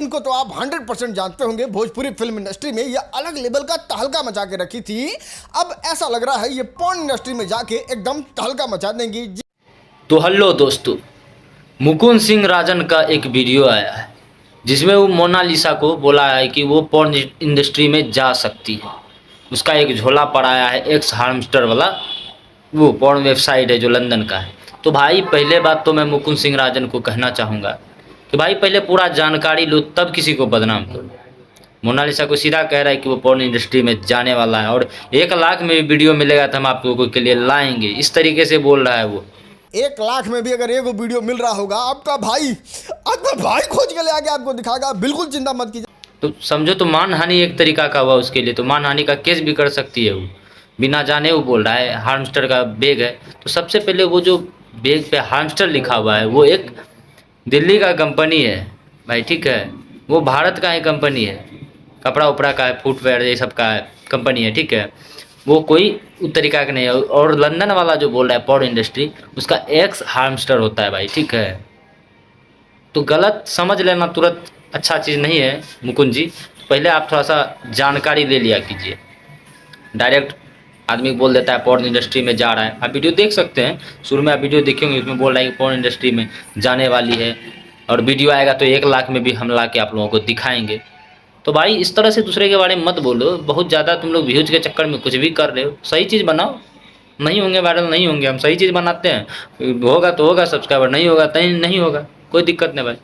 इनको तो आप 100% जानते होंगे। भोजपुरी फिल्म इंडस्ट्री में ये अलग लेवल का तहलका मचा के रखी थी। अब ऐसा लग रहा है ये पॉर्न इंडस्ट्री में जाके एकदम तहलका मचा देंगी। तो हेलो दोस्तों, मुकुंद सिंह राजन का एक वीडियो आया है जिसमें वो मोनालिसा को बोला है कि वो पॉर्न इंडस्ट्री में जा सकती है। उसका एक झोला पड़ाया है एक्स हार्मस्टर वाला, वो पॉर्न वेबसाइट है जो लंदन का है। तो भाई पहले बात तो मैं मुकुंद सिंह राजन को कहना चाहूँगा कि भाई पहले पूरा जानकारी लो तब किसी को बदनाम करो। मोनालिसा को सीधा कह रहा है कि वो पॉर्न इंडस्ट्री में जाने वाला है और 1 लाख में भी वीडियो मिलेगा तो हम आप लोगों के लिए लाएंगे, इस तरीके से बोल रहा है वो। 1 लाख में भी अगर एगो वीडियो मिल रहा होगा, आपका भाई खोज के ले आके आपको दिखाएगा। बिल्कुल चिंता मत कीजिए। तो समझो, तो मानहानि एक तरीका का हुआ उसके लिए, तो मानहानि का केस भी कर सकती है वो। बिना जाने वो बोल रहा है हार्मस्टर का बैग है। तो सबसे पहले वो जो बैग पे हार्मस्टर लिखा हुआ है वो एक दिल्ली का कंपनी है भाई, ठीक है। वो भारत का ही कंपनी है, कपड़ा उपड़ा का है, फुटवेयर ये सब का है कंपनी है, ठीक है। वो कोई उस तरीका का नहीं है। और लंदन वाला जो बोल रहा है पॉर्न इंडस्ट्री, उसका एक्स हार्मस्टर होता है भाई, ठीक है। तो गलत समझ लेना तुरंत अच्छा चीज़ नहीं है मुकुंद जी। पहले आप थोड़ा सा जानकारी ले लिया कीजिए। डायरेक्ट आदमी बोल देता है पॉर्न इंडस्ट्री में जा रहा है। आप वीडियो देख सकते हैं, शुरू में आप वीडियो देखेंगे, उसमें बोल रहा है कि पॉर्न इंडस्ट्री में जाने वाली है और वीडियो आएगा तो 1 लाख में भी हम ला के आप लोगों को दिखाएंगे। तो भाई इस तरह से दूसरे के बारे में मत बोलो, बहुत ज़्यादा तुम लोग व्यूज के चक्कर में कुछ भी कर रहे हो। सही चीज़ बनाओ। नहीं होंगे वायरल, नहीं होंगे, हम सही चीज़ बनाते हैं। होगा तो होगा सब्सक्राइबर, नहीं होगा तो नहीं होगा, कोई दिक्कत नहीं भाई।